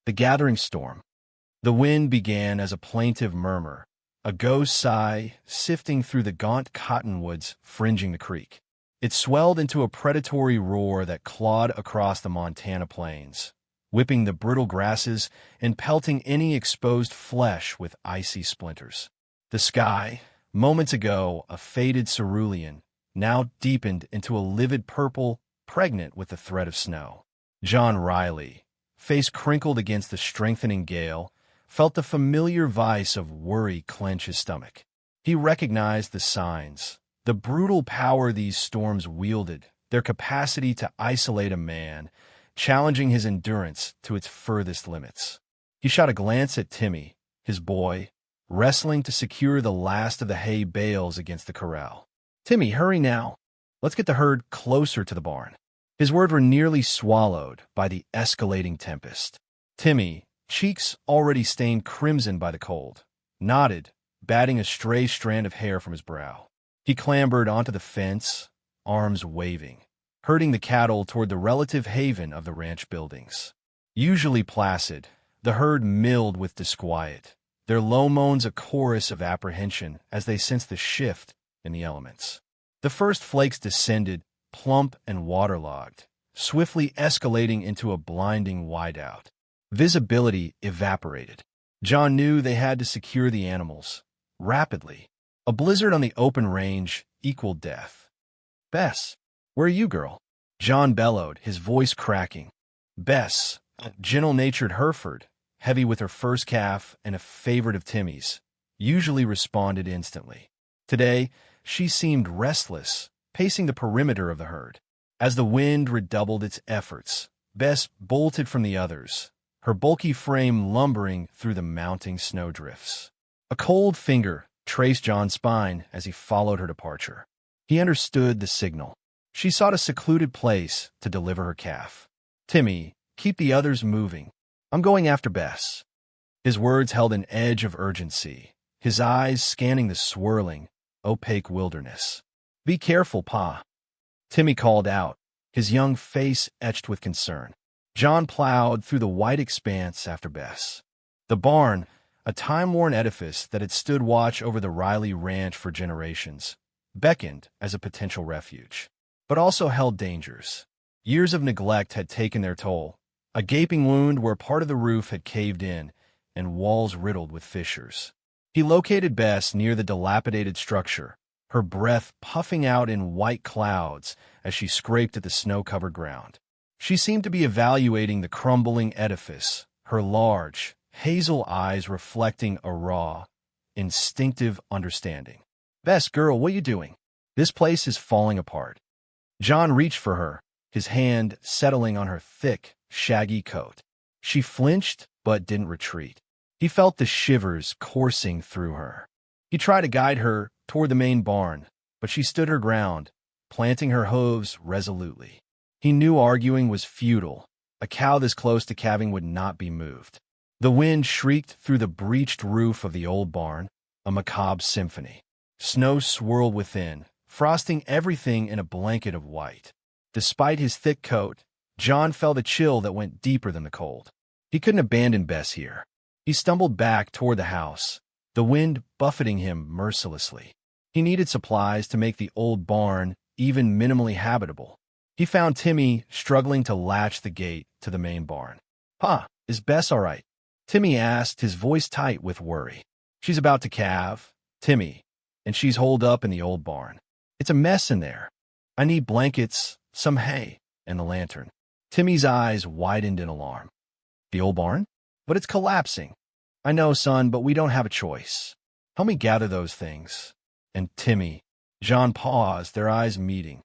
The gathering storm. The wind began as a plaintive murmur, a ghost sigh sifting through the gaunt cottonwoods fringing the creek. It swelled into a predatory roar that clawed across the Montana plains, whipping the brittle grasses and pelting any exposed flesh with icy splinters. The sky, moments ago a faded cerulean, now deepened into a livid purple pregnant with the threat of snow. John Riley, face crinkled against the strengthening gale, felt the familiar vice of worry clench his stomach. He recognized the signs, the brutal power these storms wielded, their capacity to isolate a man, challenging his endurance to its furthest limits. He shot a glance at Timmy, his boy, wrestling to secure the last of the hay bales against the corral. "Timmy, hurry now. Let's get the herd closer to the barn." His words were nearly swallowed by the escalating tempest. Timmy, cheeks already stained crimson by the cold, nodded, batting a stray strand of hair from his brow. He clambered onto the fence, arms waving, herding the cattle toward the relative haven of the ranch buildings. Usually placid, the herd milled with disquiet, their low moans a chorus of apprehension as they sensed the shift in the elements. The first flakes descended, plump and waterlogged, swiftly escalating into a blinding whiteout. Visibility evaporated. John knew they had to secure the animals, rapidly. A blizzard on the open range equaled death. "Bess, where are you, girl?" John bellowed, his voice cracking. Bess, a gentle-natured Hereford, heavy with her first calf and a favorite of Timmy's, usually responded instantly. Today, she seemed restless, pacing the perimeter of the herd. As the wind redoubled its efforts, Bess bolted from the others, her bulky frame lumbering through the mounting snowdrifts. A cold finger traced John's spine as he followed her departure. He understood the signal. She sought a secluded place to deliver her calf. "Timmy, keep the others moving. I'm going after Bess." His words held an edge of urgency, his eyes scanning the swirling, opaque wilderness. "Be careful, Pa," Timmy called out, his young face etched with concern. John plowed through the white expanse after Bess. The barn, a time-worn edifice that had stood watch over the Riley ranch for generations, beckoned as a potential refuge, but also held dangers. Years of neglect had taken their toll, a gaping wound where part of the roof had caved in and walls riddled with fissures. He located Bess near the dilapidated structure, her breath puffing out in white clouds as she scraped at the snow-covered ground. She seemed to be evaluating the crumbling edifice, her large, hazel eyes reflecting a raw, instinctive understanding. "Bess, girl, what you doing? This place is falling apart." John reached for her, his hand settling on her thick, shaggy coat. She flinched but didn't retreat. He felt the shivers coursing through her. He tried to guide her toward the main barn, but she stood her ground, planting her hooves resolutely. He knew arguing was futile. A cow this close to calving would not be moved. The wind shrieked through the breached roof of the old barn, a macabre symphony. Snow swirled within, frosting everything in a blanket of white. Despite his thick coat, John felt a chill that went deeper than the cold. He couldn't abandon Bess here. He stumbled back toward the house, the wind buffeting him mercilessly. He needed supplies to make the old barn even minimally habitable. He found Timmy struggling to latch the gate to the main barn. "Pa, is Bess all right?" Timmy asked, his voice tight with worry. "She's about to calve, Timmy, and she's holed up in the old barn. It's a mess in there. I need blankets, some hay, and the lantern." Timmy's eyes widened in alarm. "The old barn? But it's collapsing." "I know, son, but we don't have a choice. Help me gather those things." "And Timmy," John paused, their eyes meeting.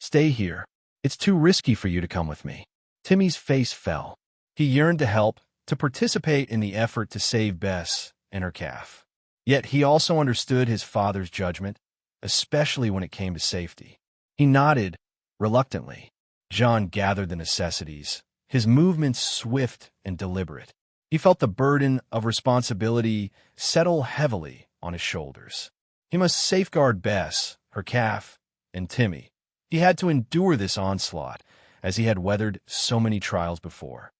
"Stay here. It's too risky for you to come with me." Timmy's face fell. He yearned to help, to participate in the effort to save Bess and her calf. Yet he also understood his father's judgment, especially when it came to safety. He nodded, reluctantly. John gathered the necessities, his movements swift and deliberate. He felt the burden of responsibility settle heavily on his shoulders. He must safeguard Bess, her calf, and Timmy. He had to endure this onslaught, as he had weathered so many trials before.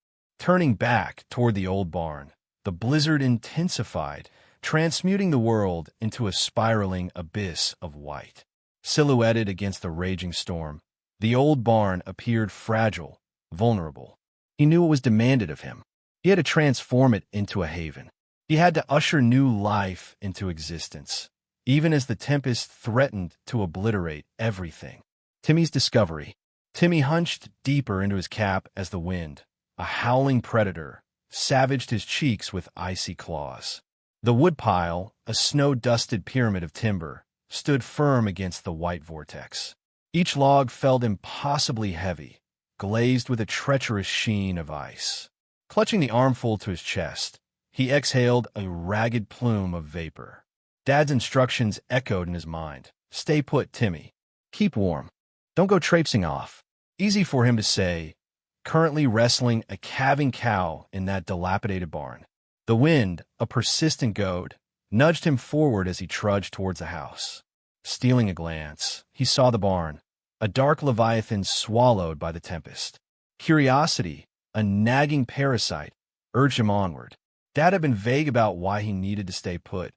Turning back toward the old barn, the blizzard intensified, transmuting the world into a spiraling abyss of white. Silhouetted against the raging storm, the old barn appeared fragile, vulnerable. He knew what was demanded of him. He had to transform it into a haven. He had to usher new life into existence, even as the tempest threatened to obliterate everything. Timmy's discovery. Timmy hunched deeper into his cap as the wind, a howling predator, savaged his cheeks with icy claws. The woodpile, a snow-dusted pyramid of timber, stood firm against the white vortex. Each log felt impossibly heavy, glazed with a treacherous sheen of ice. Clutching the armful to his chest, he exhaled a ragged plume of vapor. Dad's instructions echoed in his mind. Stay put, Timmy. Keep warm. Don't go traipsing off. Easy for him to say, currently wrestling a calving cow in that dilapidated barn. The wind, a persistent goad, nudged him forward as he trudged towards the house. Stealing a glance, he saw the barn, a dark leviathan swallowed by the tempest. Curiosity, a nagging parasite, urged him onward. Dad had been vague about why he needed to stay put,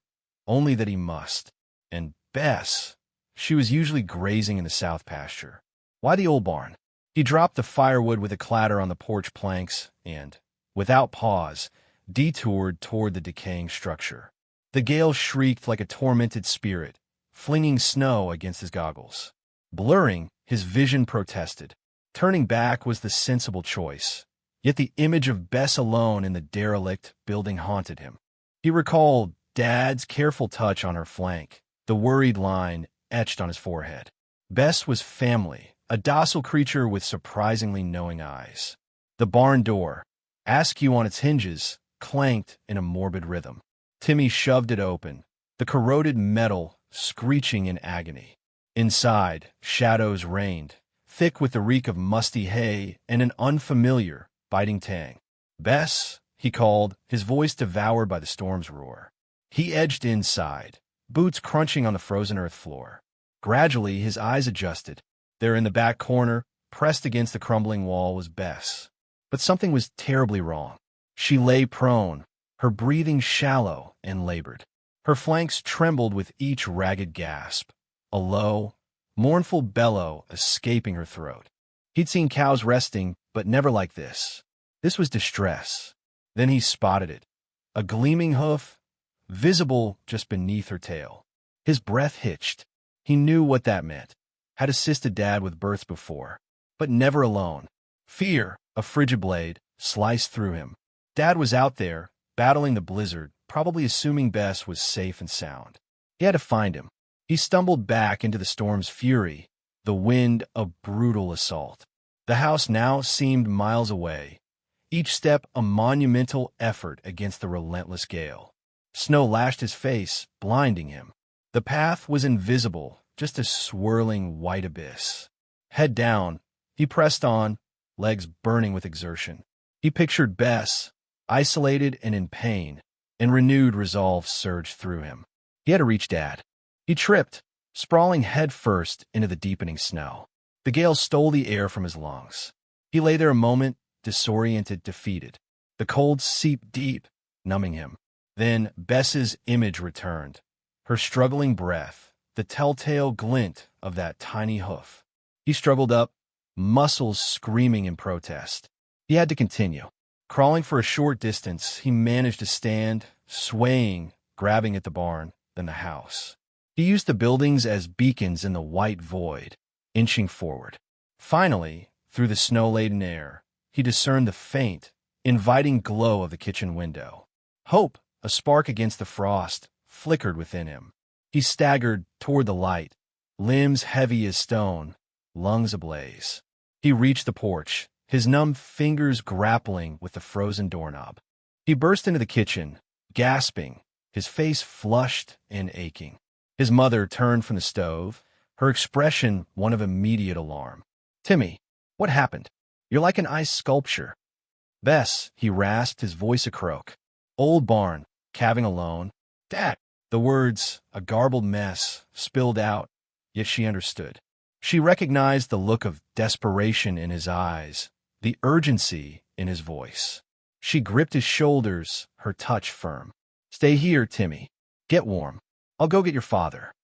only that he must. And Bess, she was usually grazing in the south pasture. Why the old barn? He dropped the firewood with a clatter on the porch planks and, without pause, detoured toward the decaying structure. The gale shrieked like a tormented spirit, flinging snow against his goggles. Blurring, his vision protested. Turning back was the sensible choice, yet the image of Bess alone in the derelict building haunted him. He recalled Dad's careful touch on her flank, the worried line etched on his forehead. Bess was family, a docile creature with surprisingly knowing eyes. The barn door, askew on its hinges, clanked in a morbid rhythm. Timmy shoved it open, the corroded metal screeching in agony. Inside, shadows reigned, thick with the reek of musty hay and an unfamiliar, biting tang. Bess, he called, his voice devoured by the storm's roar. He edged inside, boots crunching on the frozen earth floor. Gradually, his eyes adjusted. There in the back corner, pressed against the crumbling wall, was Bess. But something was terribly wrong. She lay prone, her breathing shallow and labored. Her flanks trembled with each ragged gasp, a low, mournful bellow escaping her throat. He'd seen cows resting, but never like this. This was distress. Then he spotted it, a gleaming hoof, visible just beneath her tail. His breath hitched. He knew what that meant. Had assisted Dad with births before, but never alone. Fear, a frigid blade, sliced through him. Dad was out there, battling the blizzard, probably assuming Bess was safe and sound. He had to find him. He stumbled back into the storm's fury, the wind a brutal assault. The house now seemed miles away, each step a monumental effort against the relentless gale. Snow lashed his face, blinding him. The path was invisible, just a swirling white abyss. Head down, he pressed on, legs burning with exertion. He pictured Bess, isolated and in pain, and renewed resolve surged through him. He had to reach Dad. He tripped, sprawling headfirst into the deepening snow. The gale stole the air from his lungs. He lay there a moment, disoriented, defeated. The cold seeped deep, numbing him. Then Bess's image returned, her struggling breath, the telltale glint of that tiny hoof. He struggled up, muscles screaming in protest. He had to continue. Crawling for a short distance, he managed to stand, swaying, grabbing at the barn, then the house. He used the buildings as beacons in the white void, inching forward. Finally, through the snow-laden air, he discerned the faint, inviting glow of the kitchen window. Hope, a spark against the frost, flickered within him. He staggered toward the light, limbs heavy as stone, lungs ablaze. He reached the porch, his numb fingers grappling with the frozen doorknob. He burst into the kitchen, gasping, his face flushed and aching. His mother turned from the stove, her expression one of immediate alarm. "Timmy, what happened? You're like an ice sculpture." "Bess," he rasped, his voice a croak. "Old barn, calving alone." "Dad." The words, a garbled mess, spilled out, yet she understood. She recognized the look of desperation in his eyes, the urgency in his voice. She gripped his shoulders, her touch firm. "Stay here, Timmy. Get warm. I'll go get your father."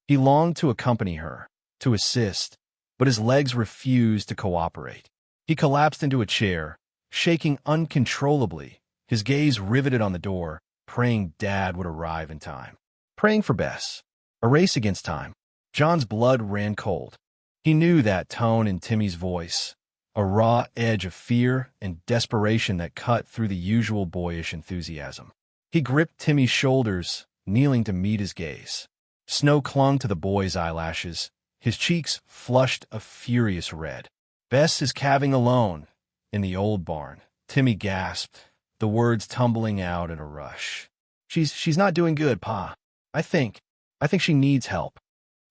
He longed to accompany her, to assist, but his legs refused to cooperate. He collapsed into a chair, shaking uncontrollably, his gaze riveted on the door, praying Dad would arrive in time. Praying for Bess. A race against time. John's blood ran cold. He knew that tone in Timmy's voice, a raw edge of fear and desperation that cut through the usual boyish enthusiasm. He gripped Timmy's shoulders, kneeling to meet his gaze. Snow clung to the boy's eyelashes, his cheeks flushed a furious red. "Bess is calving alone in the old barn," Timmy gasped, the words tumbling out in a rush. She's not doing good, Pa. I think she needs help."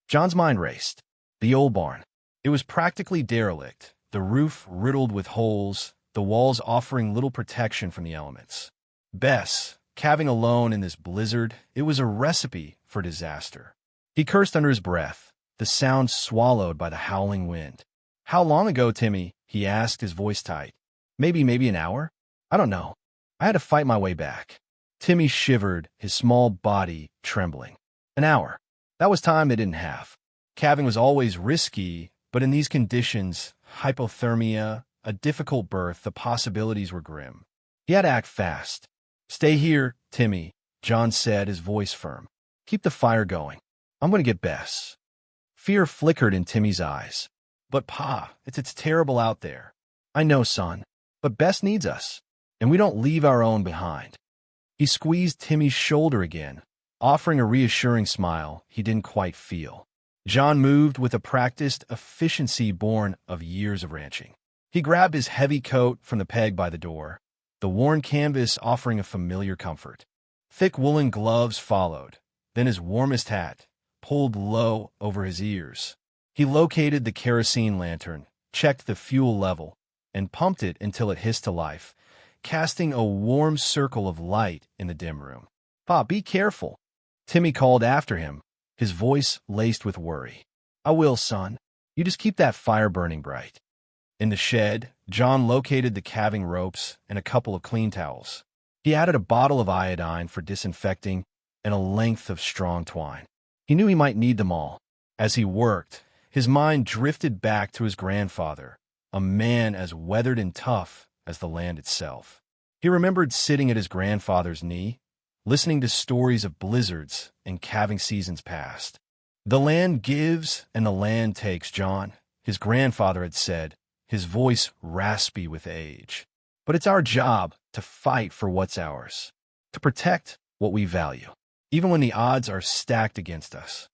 John's mind raced. The old barn. It was practically derelict, the roof riddled with holes, the walls offering little protection from the elements. Bess, calving alone in this blizzard, it was a recipe for disaster. He cursed under his breath, the sound swallowed by the howling wind. "How long ago, Timmy?" he asked, his voice tight. Maybe an hour? I don't know. I had to fight my way back." Timmy shivered, his small body trembling. An hour. That was time they didn't have. Calving was always risky, but in these conditions, hypothermia, a difficult birth, the possibilities were grim. He had to act fast. "Stay here, Timmy," John said, his voice firm. "Keep the fire going. I'm going to get Bess." Fear flickered in Timmy's eyes. "But Pa, it's terrible out there." "I know, son, but Bess needs us, and we don't leave our own behind." He squeezed Timmy's shoulder again, offering a reassuring smile he didn't quite feel. John moved with a practiced efficiency born of years of ranching. He grabbed his heavy coat from the peg by the door, the worn canvas offering a familiar comfort. Thick woolen gloves followed, then his warmest hat, pulled low over his ears. He located the kerosene lantern, checked the fuel level, and pumped it until it hissed to life, casting a warm circle of light in the dim room. "Pa, be careful," Timmy called after him, his voice laced with worry. "I will, son. You just keep that fire burning bright." In the shed, John located the calving ropes and a couple of clean towels. He added a bottle of iodine for disinfecting and a length of strong twine. He knew he might need them all. As he worked, his mind drifted back to his grandfather, a man as weathered and tough as the land itself. He remembered sitting at his grandfather's knee, listening to stories of blizzards and calving seasons past. "The land gives and the land takes, John," his grandfather had said, his voice raspy with age. "But it's our job to fight for what's ours, to protect what we value, even when the odds are stacked against us."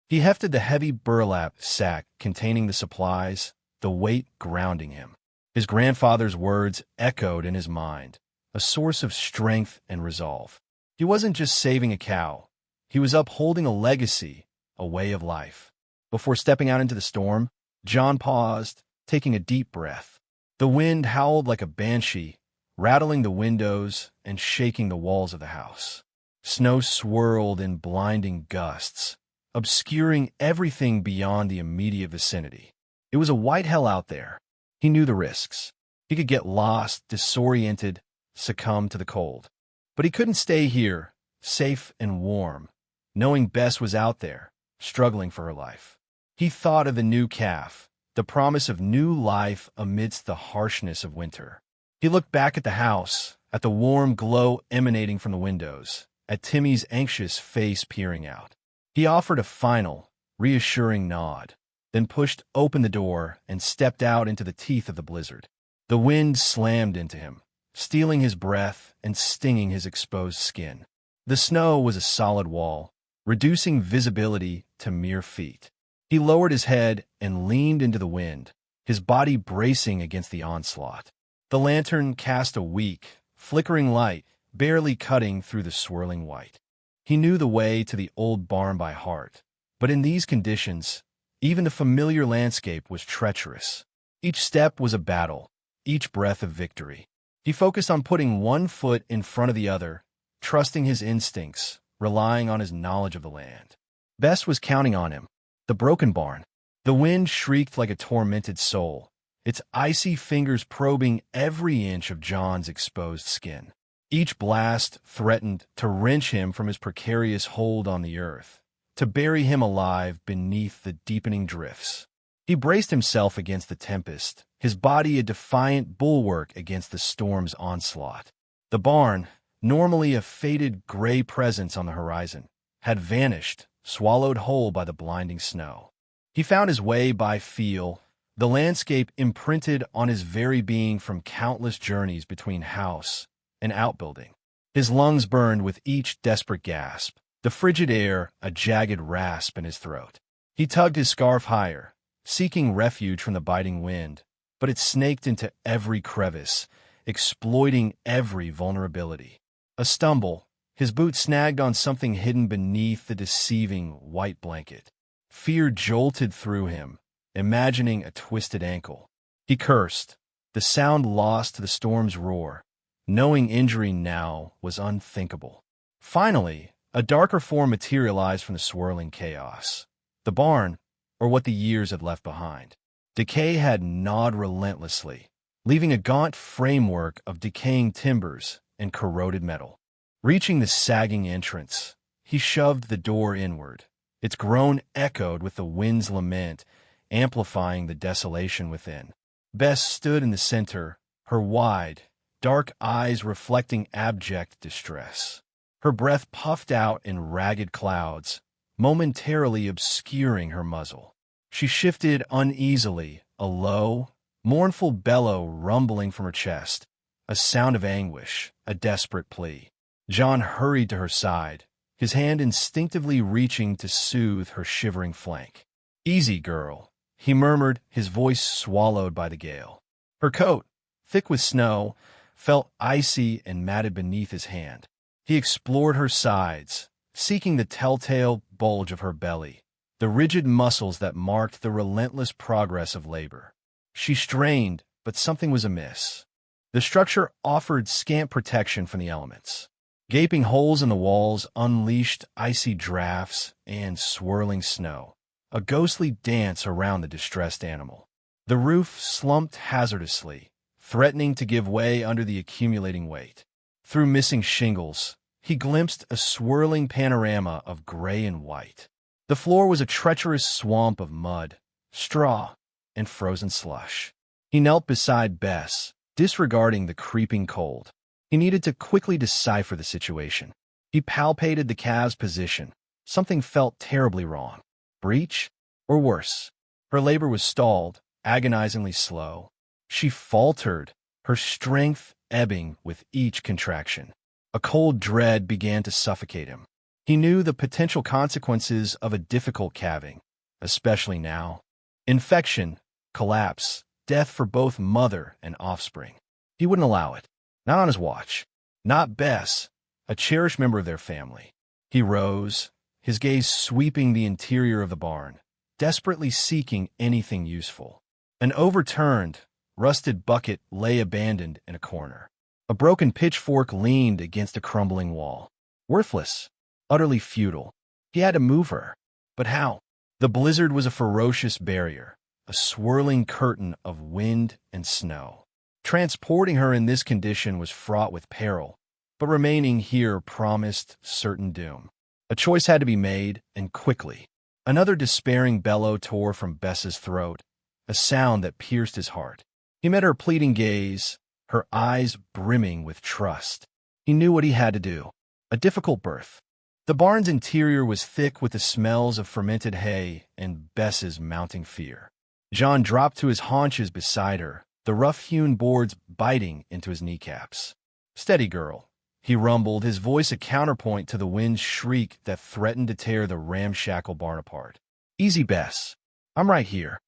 He hefted the heavy burlap sack containing the supplies, the weight grounding him. His grandfather's words echoed in his mind, a source of strength and resolve. He wasn't just saving a cow. He was upholding a legacy, a way of life. Before stepping out into the storm, John paused, taking a deep breath. The wind howled like a banshee, rattling the windows and shaking the walls of the house. Snow swirled in blinding gusts, obscuring everything beyond the immediate vicinity. It was a white hell out there. He knew the risks. He could get lost, disoriented, succumb to the cold. But he couldn't stay here, safe and warm, knowing Bess was out there, struggling for her life. He thought of the new calf, the promise of new life amidst the harshness of winter. He looked back at the house, at the warm glow emanating from the windows, at Timmy's anxious face peering out. He offered a final, reassuring nod, then pushed open the door and stepped out into the teeth of the blizzard. The wind slammed into him, stealing his breath and stinging his exposed skin. The snow was a solid wall, reducing visibility to mere feet. He lowered his head and leaned into the wind, his body bracing against the onslaught. The lantern cast a weak, flickering light, barely cutting through the swirling white. He knew the way to the old barn by heart, but in these conditions, even the familiar landscape was treacherous. Each step was a battle, each breath a victory. He focused on putting one foot in front of the other, trusting his instincts, relying on his knowledge of the land. Bess was counting on him. The broken barn. The wind shrieked like a tormented soul, its icy fingers probing every inch of John's exposed skin. Each blast threatened to wrench him from his precarious hold on the earth, to bury him alive beneath the deepening drifts. He braced himself against the tempest, his body a defiant bulwark against the storm's onslaught. The barn, normally a faded gray presence on the horizon, had vanished, swallowed whole by the blinding snow. He found his way by feel, the landscape imprinted on his very being from countless journeys between house and outbuilding. His lungs burned with each desperate gasp, the frigid air a jagged rasp in his throat. He tugged his scarf higher, seeking refuge from the biting wind, but it snaked into every crevice, exploiting every vulnerability. A stumble, his boot snagged on something hidden beneath the deceiving white blanket. Fear jolted through him, imagining a twisted ankle. He cursed, the sound lost to the storm's roar, knowing injury now was unthinkable. Finally, a darker form materialized from the swirling chaos. The barn, or what the years had left behind. Decay had gnawed relentlessly, leaving a gaunt framework of decaying timbers and corroded metal. Reaching the sagging entrance, he shoved the door inward. Its groan echoed with the wind's lament, amplifying the desolation within. Bess stood in the center, her wide, dark eyes reflecting abject distress. Her breath puffed out in ragged clouds, momentarily obscuring her muzzle. She shifted uneasily, a low, mournful bellow rumbling from her chest, a sound of anguish, a desperate plea. John hurried to her side, his hand instinctively reaching to soothe her shivering flank. "Easy, girl," he murmured, his voice swallowed by the gale. Her coat, thick with snow, felt icy and matted beneath his hand. He explored her sides, seeking the telltale bulge of her belly, the rigid muscles that marked the relentless progress of labor. She strained, but something was amiss. The structure offered scant protection from the elements. Gaping holes in the walls unleashed icy drafts and swirling snow, a ghostly dance around the distressed animal. The roof slumped hazardously, threatening to give way under the accumulating weight. Through missing shingles, he glimpsed a swirling panorama of gray and white. The floor was a treacherous swamp of mud, straw, and frozen slush. He knelt beside Bess, disregarding the creeping cold. He needed to quickly decipher the situation. He palpated the calf's position. Something felt terribly wrong. Breach? Or worse. Her labor was stalled, agonizingly slow. She faltered, her strength ebbing with each contraction. A cold dread began to suffocate him. He knew the potential consequences of a difficult calving, especially now. Infection, collapse, death for both mother and offspring. He wouldn't allow it. Not on his watch. Not Bess, a cherished member of their family. He rose, his gaze sweeping the interior of the barn, desperately seeking anything useful. An overturned, rusted bucket lay abandoned in a corner. A broken pitchfork leaned against a crumbling wall. Worthless, utterly futile. He had to move her. But how? The blizzard was a ferocious barrier, a swirling curtain of wind and snow. Transporting her in this condition was fraught with peril, but remaining here promised certain doom. A choice had to be made, and quickly. Another despairing bellow tore from Bess's throat, a sound that pierced his heart. He met her pleading gaze, her eyes brimming with trust. He knew what he had to do. A difficult birth. The barn's interior was thick with the smells of fermented hay and Bess's mounting fear. John dropped to his haunches beside her, the rough-hewn boards biting into his kneecaps. "Steady, girl," he rumbled, his voice a counterpoint to the wind's shriek that threatened to tear the ramshackle barn apart. "Easy, Bess. I'm right here."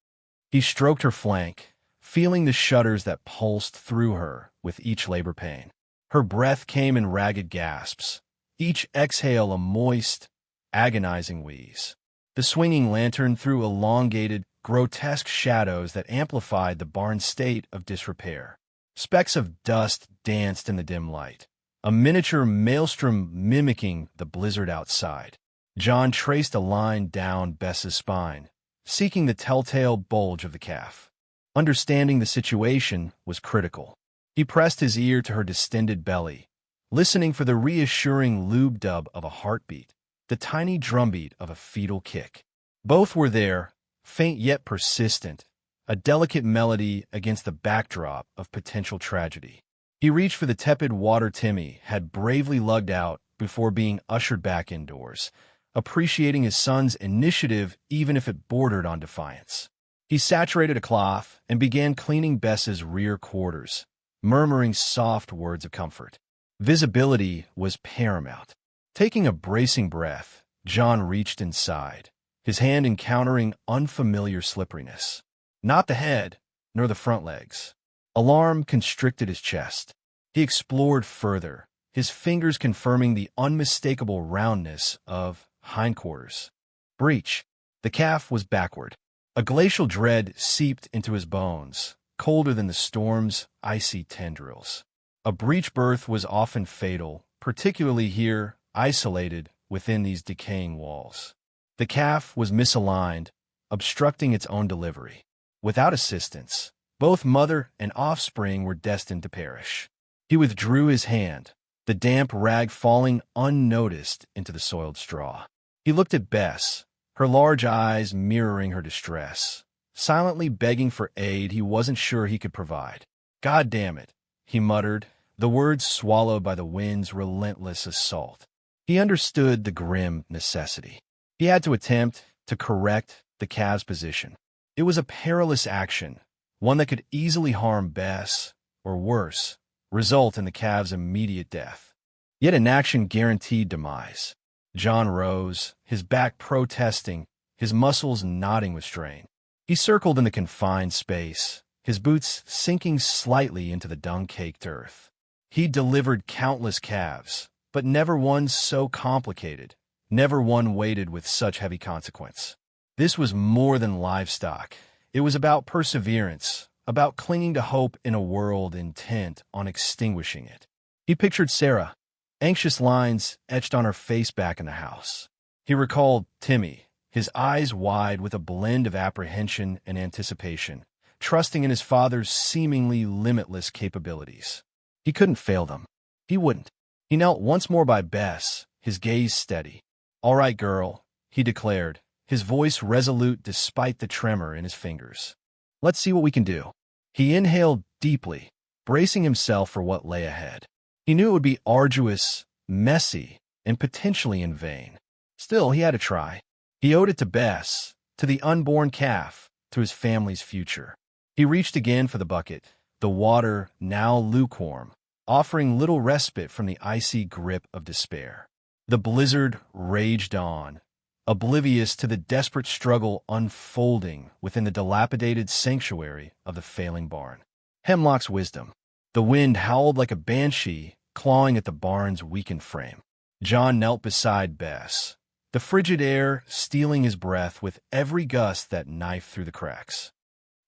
He stroked her flank, feeling the shudders that pulsed through her with each labor pain. Her breath came in ragged gasps, each exhale a moist, agonizing wheeze. The swinging lantern threw elongated, grotesque shadows that amplified the barn's state of disrepair. Specks of dust danced in the dim light, a miniature maelstrom mimicking the blizzard outside. John traced a line down Bess's spine, seeking the telltale bulge of the calf. Understanding the situation was critical. He pressed his ear to her distended belly, listening for the reassuring lube dub of a heartbeat, the tiny drumbeat of a fetal kick. Both were there, faint yet persistent, a delicate melody against the backdrop of potential tragedy. He reached for the tepid water Timmy had bravely lugged out before being ushered back indoors, appreciating his son's initiative even if it bordered on defiance. He saturated a cloth and began cleaning Bess's rear quarters, murmuring soft words of comfort. Visibility was paramount. Taking a bracing breath, John reached inside, his hand encountering unfamiliar slipperiness. Not the head, nor the front legs. Alarm constricted his chest. He explored further, his fingers confirming the unmistakable roundness of hindquarters. Breech. The calf was backward. A glacial dread seeped into his bones, colder than the storm's icy tendrils. A breech birth was often fatal, particularly here, isolated within these decaying walls. The calf was misaligned, obstructing its own delivery. Without assistance, both mother and offspring were destined to perish. He withdrew his hand, the damp rag falling unnoticed into the soiled straw. He looked at Bess, her large eyes mirroring her distress, silently begging for aid he wasn't sure he could provide. "God damn it," he muttered, the words swallowed by the wind's relentless assault. He understood the grim necessity. He had to attempt to correct the calf's position. It was a perilous action, one that could easily harm Bess, or worse, result in the calf's immediate death. Yet inaction guaranteed demise. John rose, his back protesting, his muscles knotting with strain. He circled in the confined space, his boots sinking slightly into the dung-caked earth. He delivered countless calves, but never one so complicated, never one weighted with such heavy consequence. This was more than livestock. It was about perseverance, about clinging to hope in a world intent on extinguishing it. He pictured Sarah, anxious lines etched on her face back in the house. He recalled Timmy, his eyes wide with a blend of apprehension and anticipation, trusting in his father's seemingly limitless capabilities. He couldn't fail them. He wouldn't. He knelt once more by Bess, his gaze steady. "All right, girl," he declared, his voice resolute despite the tremor in his fingers. "Let's see what we can do." He inhaled deeply, bracing himself for what lay ahead. He knew it would be arduous, messy, and potentially in vain. Still, he had to try. He owed it to Bess, to the unborn calf, to his family's future. He reached again for the bucket, the water now lukewarm, offering little respite from the icy grip of despair. The blizzard raged on, oblivious to the desperate struggle unfolding within the dilapidated sanctuary of the failing barn. Hemlock's wisdom. The wind howled like a banshee, clawing at the barn's weakened frame. John knelt beside Bess, the frigid air stealing his breath with every gust that knifed through the cracks.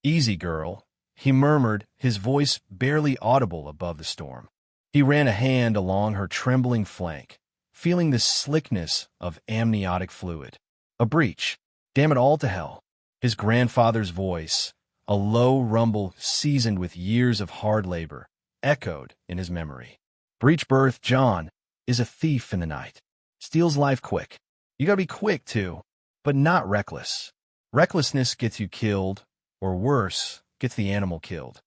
"Easy, girl," he murmured, his voice barely audible above the storm. He ran a hand along her trembling flank, feeling the slickness of amniotic fluid. A breach. Damn it all to hell. His grandfather's voice, a low rumble seasoned with years of hard labor, echoed in his memory. Breech birth John is a thief in the night. Steals life quick. You gotta be quick, too, but not reckless. Recklessness gets you killed, or worse, gets the animal killed.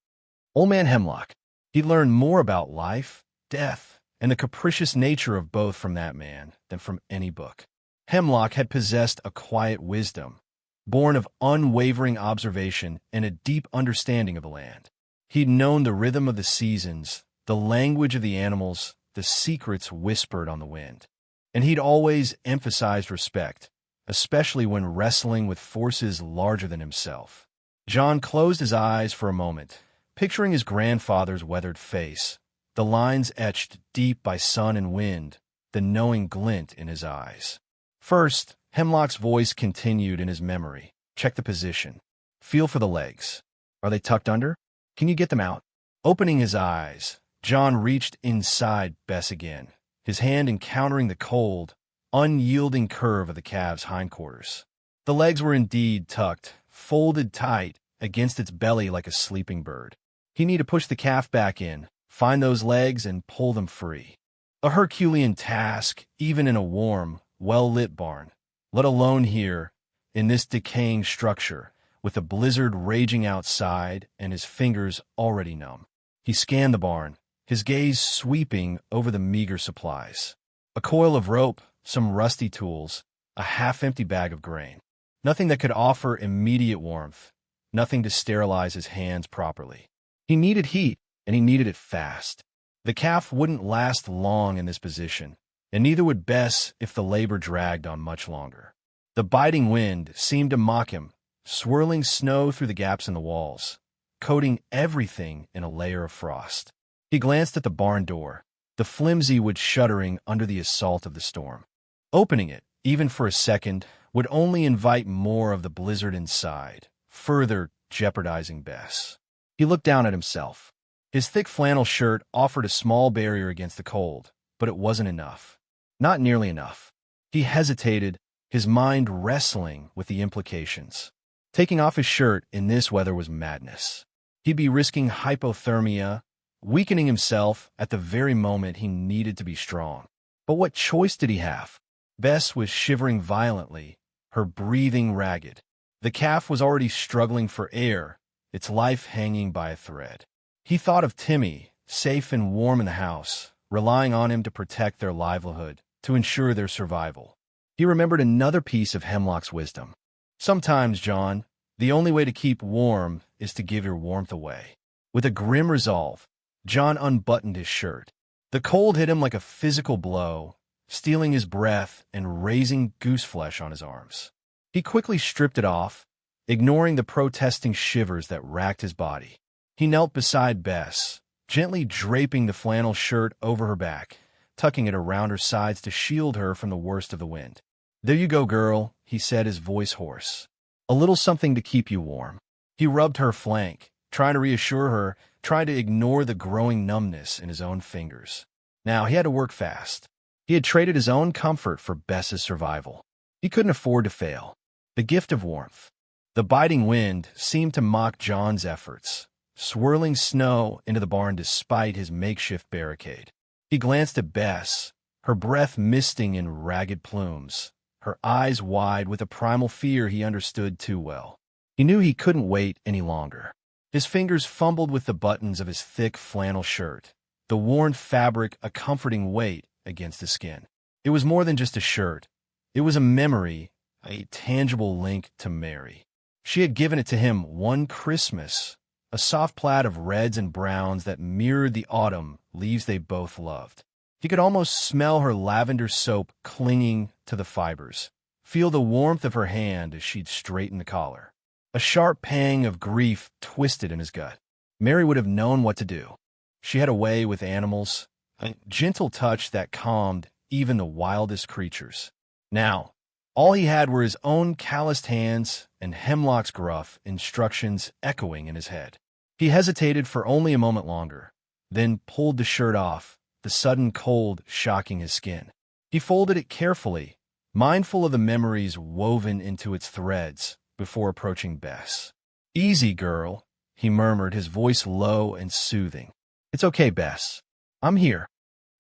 Old Man Hemlock. He learned more about life, death, and the capricious nature of both from that man than from any book. Hemlock had possessed a quiet wisdom, born of unwavering observation and a deep understanding of the land. He'd known the rhythm of the seasons, the language of the animals, the secrets whispered on the wind. And he'd always emphasized respect, especially when wrestling with forces larger than himself. John closed his eyes for a moment, picturing his grandfather's weathered face, the lines etched deep by sun and wind, the knowing glint in his eyes. First, Hemlock's voice continued in his memory. Check the position. Feel for the legs. Are they tucked under? Can you get them out? Opening his eyes, John reached inside Bess again, his hand encountering the cold, unyielding curve of the calf's hindquarters. The legs were indeed tucked, folded tight, against its belly like a sleeping bird. He needed to push the calf back in, find those legs, and pull them free. A Herculean task, even in a warm, well-lit barn, let alone here, in this decaying structure, with a blizzard raging outside and his fingers already numb. He scanned the barn, his gaze sweeping over the meager supplies. A coil of rope, some rusty tools, a half-empty bag of grain. Nothing that could offer immediate warmth, nothing to sterilize his hands properly. He needed heat, and he needed it fast. The calf wouldn't last long in this position, and neither would Bess if the labor dragged on much longer. The biting wind seemed to mock him, swirling snow through the gaps in the walls, coating everything in a layer of frost. He glanced at the barn door, the flimsy wood shuddering under the assault of the storm. Opening it, even for a second, would only invite more of the blizzard inside, further jeopardizing Bess. He looked down at himself. His thick flannel shirt offered a small barrier against the cold, but it wasn't enough. Not nearly enough. He hesitated, his mind wrestling with the implications. Taking off his shirt in this weather was madness. He'd be risking hypothermia, weakening himself at the very moment he needed to be strong. But what choice did he have? Bess was shivering violently, her breathing ragged. The calf was already struggling for air, its life hanging by a thread. He thought of Timmy, safe and warm in the house, relying on him to protect their livelihood, to ensure their survival. He remembered another piece of Hemlock's wisdom. Sometimes, John, the only way to keep warm is to give your warmth away. With a grim resolve, John unbuttoned his shirt. The cold hit him like a physical blow, stealing his breath and raising gooseflesh on his arms. He quickly stripped it off, ignoring the protesting shivers that racked his body. He knelt beside Bess, gently draping the flannel shirt over her back, tucking it around her sides to shield her from the worst of the wind. "There you go, girl," he said, his voice hoarse. "A little something to keep you warm." He rubbed her flank, trying to reassure her, trying to ignore the growing numbness in his own fingers. Now he had to work fast. He had traded his own comfort for Bess's survival. He couldn't afford to fail. The gift of warmth. The biting wind seemed to mock John's efforts, swirling snow into the barn despite his makeshift barricade. He glanced at Bess, her breath misting in ragged plumes, her eyes wide with a primal fear he understood too well. He knew he couldn't wait any longer. His fingers fumbled with the buttons of his thick flannel shirt, the worn fabric a comforting weight against his skin. It was more than just a shirt. It was a memory, a tangible link to Mary. She had given it to him one Christmas, a soft plaid of reds and browns that mirrored the autumn leaves they both loved. He could almost smell her lavender soap clinging to the fibers, feel the warmth of her hand as she'd straighten the collar. A sharp pang of grief twisted in his gut. Mary would have known what to do. She had a way with animals, a gentle touch that calmed even the wildest creatures. Now, all he had were his own calloused hands and Hemlock's gruff instructions echoing in his head. He hesitated for only a moment longer, then pulled the shirt off, the sudden cold shocking his skin. He folded it carefully, mindful of the memories woven into its threads, before approaching Bess. "Easy, girl," he murmured, his voice low and soothing. "It's okay, Bess. I'm here."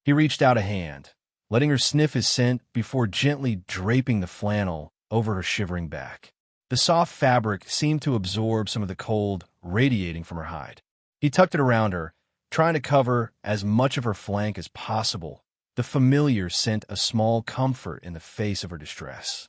He reached out a hand, letting her sniff his scent before gently draping the flannel over her shivering back. The soft fabric seemed to absorb some of the cold radiating from her hide. He tucked it around her, trying to cover as much of her flank as possible. The familiar sent a small comfort in the face of her distress.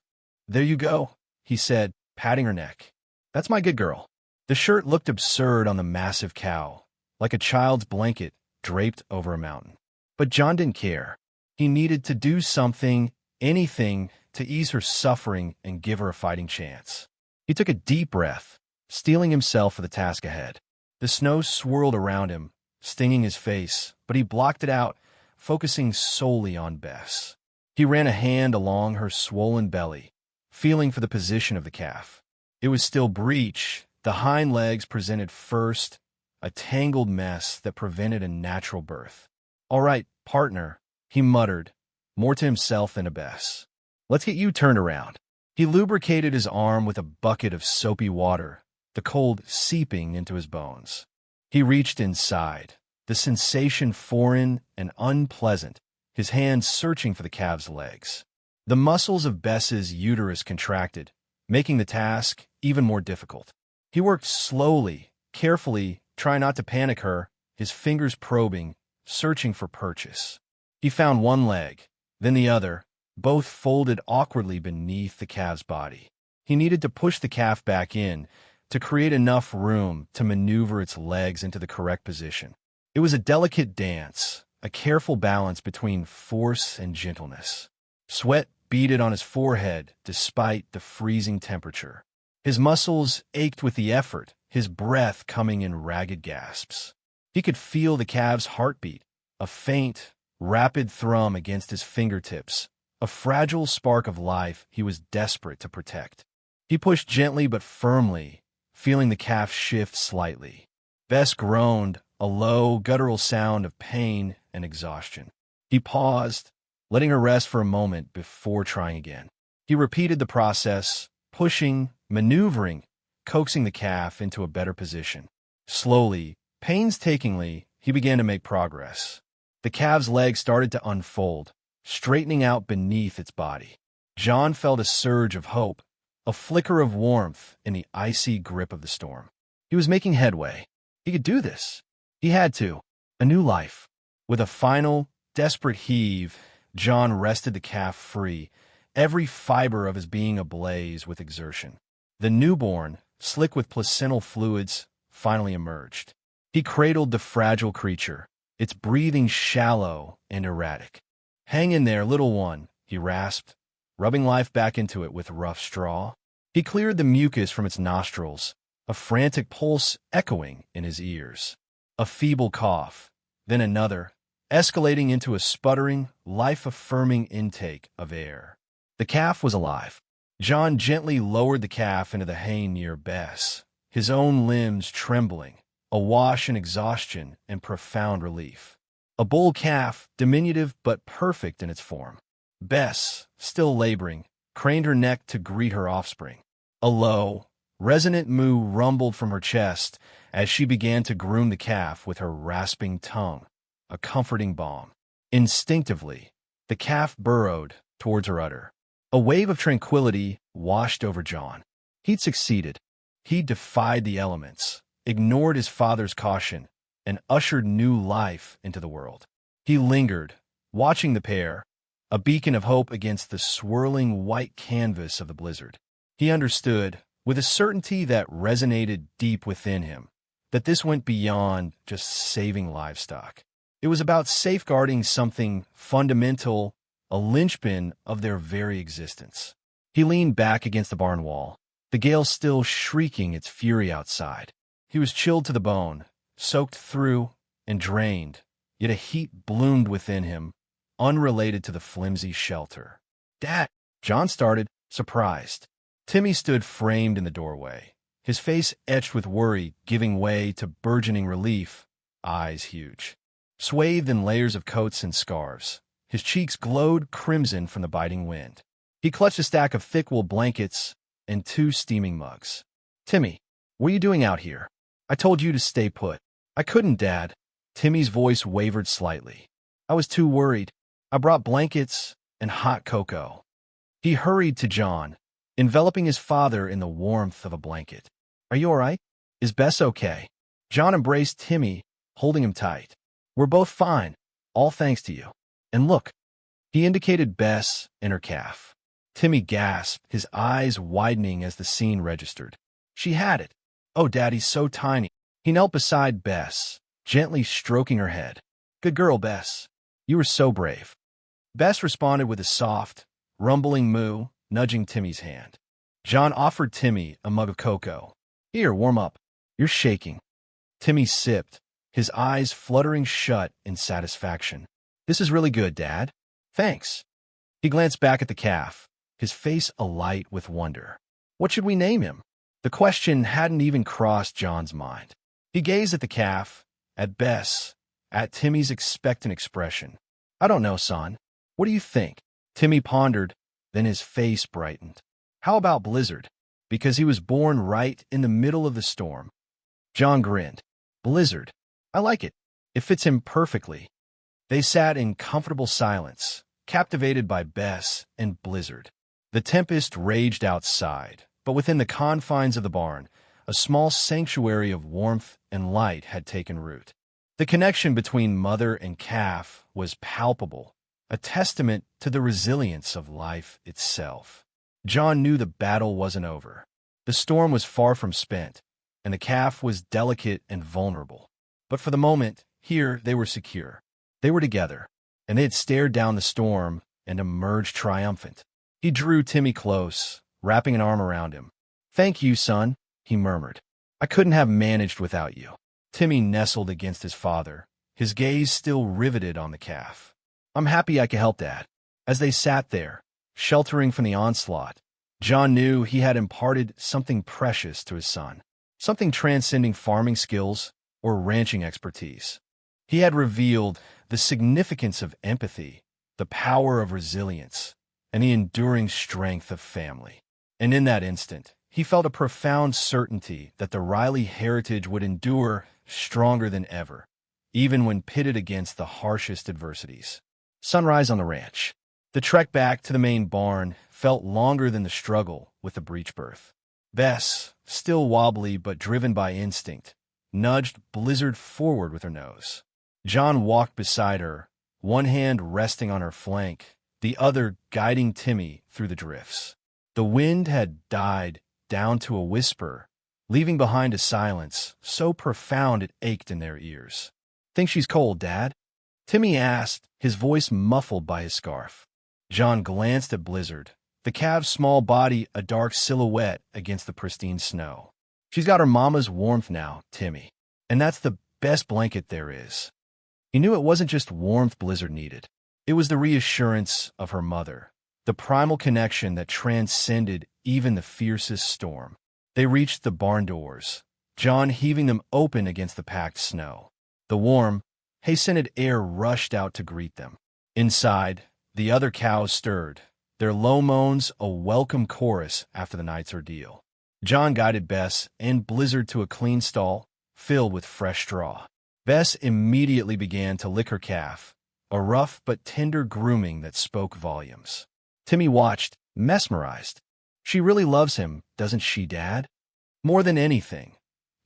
"There you go," he said, patting her neck. "That's my good girl." The shirt looked absurd on the massive cow, like a child's blanket draped over a mountain. But John didn't care. He needed to do something, anything, to ease her suffering and give her a fighting chance. He took a deep breath, steeling himself for the task ahead. The snow swirled around him, stinging his face, but he blocked it out, focusing solely on Bess. He ran a hand along her swollen belly, feeling for the position of the calf. It was still breech, the hind legs presented first, a tangled mess that prevented a natural birth. "All right, partner," he muttered, more to himself than to Bess. "Let's get you turned around." He lubricated his arm with a bucket of soapy water, the cold seeping into his bones. He reached inside, the sensation foreign and unpleasant, his hands searching for the calf's legs. The muscles of Bess's uterus contracted, making the task even more difficult. He worked slowly, carefully, trying not to panic her, his fingers probing, searching for purchase. He found one leg, then the other, both folded awkwardly beneath the calf's body. He needed to push the calf back in, to create enough room to maneuver its legs into the correct position. It was a delicate dance, a careful balance between force and gentleness. Sweat beaded on his forehead despite the freezing temperature. His muscles ached with the effort, his breath coming in ragged gasps. He could feel the calf's heartbeat, a faint, rapid thrum against his fingertips, a fragile spark of life he was desperate to protect. He pushed gently but firmly, feeling the calf shift slightly. Bess groaned, a low, guttural sound of pain and exhaustion. He paused, letting her rest for a moment before trying again. He repeated the process, pushing, maneuvering, coaxing the calf into a better position. Slowly, painstakingly, he began to make progress. The calf's legs started to unfold, straightening out beneath its body. John felt a surge of hope, a flicker of warmth in the icy grip of the storm. He was making headway. He could do this. He had to. A new life. With a final, desperate heave, John wrested the calf free, every fiber of his being ablaze with exertion. The newborn, slick with placental fluids, finally emerged. He cradled the fragile creature, its breathing shallow and erratic. "Hang in there, little one," he rasped, rubbing life back into it with rough straw. He cleared the mucus from its nostrils, a frantic pulse echoing in his ears. A feeble cough, then another, escalating into a sputtering, life-affirming intake of air. The calf was alive. John gently lowered the calf into the hay near Bess, his own limbs trembling, awash in exhaustion and profound relief. A bull calf, diminutive but perfect in its form. Bess, still laboring, craned her neck to greet her offspring. A low, resonant moo rumbled from her chest as she began to groom the calf with her rasping tongue, a comforting balm. Instinctively, the calf burrowed towards her udder. A wave of tranquility washed over John. He'd succeeded. He defied the elements, ignored his father's caution, and ushered new life into the world. He lingered, watching the pair, a beacon of hope against the swirling white canvas of the blizzard. He understood, with a certainty that resonated deep within him, that this went beyond just saving livestock. It was about safeguarding something fundamental, a linchpin of their very existence. He leaned back against the barn wall, the gale still shrieking its fury outside. He was chilled to the bone, soaked through and drained, yet a heat bloomed within him, unrelated to the flimsy shelter. "Dad," John started, surprised. Timmy stood framed in the doorway, his face etched with worry giving way to burgeoning relief, eyes huge. Swathed in layers of coats and scarves, his cheeks glowed crimson from the biting wind. He clutched a stack of thick wool blankets and 2 steaming mugs. "Timmy, what are you doing out here? I told you to stay put." "I couldn't, Dad." Timmy's voice wavered slightly. "I was too worried. I brought blankets and hot cocoa." He hurried to John, enveloping his father in the warmth of a blanket. "Are you all right? Is Bess okay?" John embraced Timmy, holding him tight. "We're both fine, all thanks to you. And look." He indicated Bess and her calf. Timmy gasped, his eyes widening as the scene registered. She had it. "Oh, Daddy's so tiny." He knelt beside Bess, gently stroking her head. "Good girl, Bess. You were so brave." Bess responded with a soft, rumbling moo, nudging Timmy's hand. John offered Timmy a mug of cocoa. "Here, warm up. You're shaking." Timmy sipped, his eyes fluttering shut in satisfaction. "This is really good, Dad. Thanks." He glanced back at the calf, his face alight with wonder. What should we name him? The question hadn't even crossed John's mind. He gazed at the calf, at Bess, at Timmy's expectant expression. "I don't know, son. What do you think?" Timmy pondered, then his face brightened. "How about Blizzard?" because he was born right in the middle of the storm. John grinned. Blizzard. I like it. It fits him perfectly. They sat in comfortable silence, captivated by Bess and Blizzard. The tempest raged outside, but within the confines of the barn, a small sanctuary of warmth and light had taken root. The connection between mother and calf was palpable, a testament to the resilience of life itself. John knew the battle wasn't over. The storm was far from spent, and the calf was delicate and vulnerable. But for the moment, here they were secure. They were together, and they had stared down the storm and emerged triumphant. He drew Timmy close, wrapping an arm around him. "Thank you, son," he murmured. "I couldn't have managed without you." Timmy nestled against his father, his gaze still riveted on the calf. "I'm happy I could help, Dad." As they sat there, sheltering from the onslaught, John knew he had imparted something precious to his son, something transcending farming skills or ranching expertise. He had revealed the significance of empathy, the power of resilience, and the enduring strength of family. And in that instant, he felt a profound certainty that the Riley heritage would endure stronger than ever, even when pitted against the harshest adversities. Sunrise on the ranch. The trek back to the main barn felt longer than the struggle with the breech birth. Bess, still wobbly but driven by instinct, nudged Blizzard forward with her nose. John walked beside her, one hand resting on her flank, the other guiding Timmy through the drifts. The wind had died down to a whisper, leaving behind a silence so profound it ached in their ears. "Think she's cold, Dad?" Timmy asked, his voice muffled by his scarf. John glanced at Blizzard, the calf's small body a dark silhouette against the pristine snow. "She's got her mama's warmth now, Timmy, and that's the best blanket there is." He knew it wasn't just warmth Blizzard needed. It was the reassurance of her mother, the primal connection that transcended even the fiercest storm. They reached the barn doors, John heaving them open against the packed snow. The warm, hay-scented air rushed out to greet them. Inside, the other cows stirred, their low moans a welcome chorus after the night's ordeal. John guided Bess and Blizzard to a clean stall, filled with fresh straw. Bess immediately began to lick her calf, a rough but tender grooming that spoke volumes. Timmy watched, mesmerized. "She really loves him, doesn't she, Dad?" "More than anything,"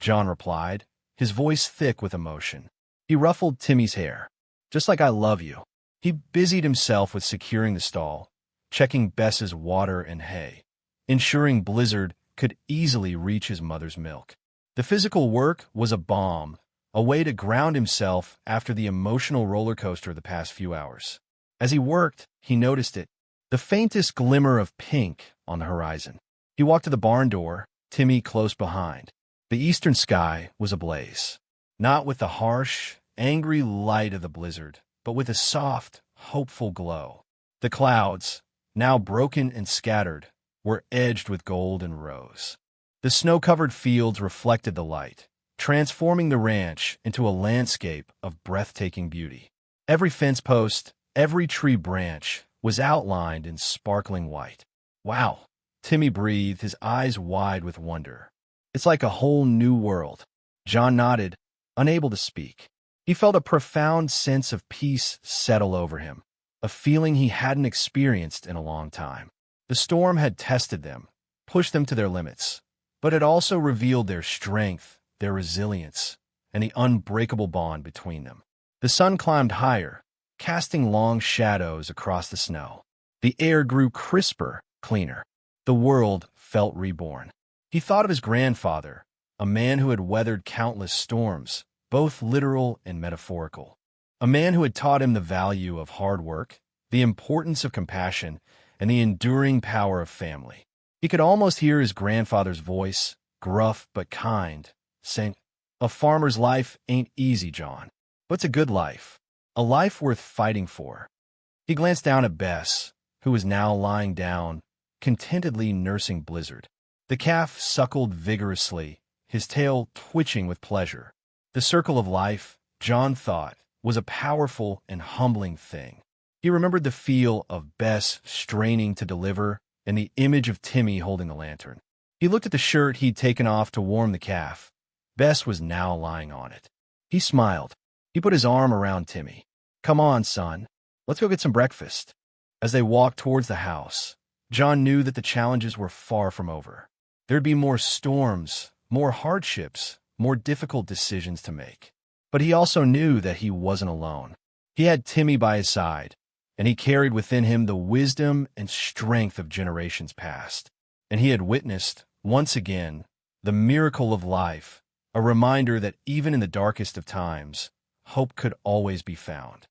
John replied, his voice thick with emotion. He ruffled Timmy's hair. "Just like I love you." He busied himself with securing the stall, checking Bess's water and hay, ensuring Blizzard could easily reach his mother's milk. The physical work was a balm, a way to ground himself after the emotional roller coaster of the past few hours. As he worked, he noticed it, the faintest glimmer of pink on the horizon. He walked to the barn door, Timmy close behind. The eastern sky was ablaze, not with the harsh, angry light of the blizzard, but with a soft, hopeful glow. The clouds, now broken and scattered, were edged with gold and rose. The snow-covered fields reflected the light, transforming the ranch into a landscape of breathtaking beauty. Every fence post, every tree branch was outlined in sparkling white. "Wow," Timmy breathed, his eyes wide with wonder. "It's like a whole new world." John nodded, unable to speak. He felt a profound sense of peace settle over him, a feeling he hadn't experienced in a long time. The storm had tested them, pushed them to their limits, but it also revealed their strength, their resilience, and the unbreakable bond between them. The sun climbed higher, casting long shadows across the snow. The air grew crisper, cleaner. The world felt reborn. He thought of his grandfather, a man who had weathered countless storms, both literal and metaphorical. A man who had taught him the value of hard work, the importance of compassion, and the enduring power of family. He could almost hear his grandfather's voice, gruff but kind, saying, "A farmer's life ain't easy, John, but it's a good life, a life worth fighting for." He glanced down at Bess, who was now lying down, contentedly nursing Blizzard. The calf suckled vigorously, his tail twitching with pleasure. The circle of life, John thought, was a powerful and humbling thing. He remembered the feel of Bess straining to deliver and the image of Timmy holding the lantern. He looked at the shirt he'd taken off to warm the calf. Bess was now lying on it. He smiled. He put his arm around Timmy. "Come on, son. Let's go get some breakfast." As they walked towards the house, John knew that the challenges were far from over. There'd be more storms, more hardships, more difficult decisions to make. But he also knew that he wasn't alone. He had Timmy by his side, and he carried within him the wisdom and strength of generations past. And he had witnessed, once again, the miracle of life, a reminder that even in the darkest of times, hope could always be found.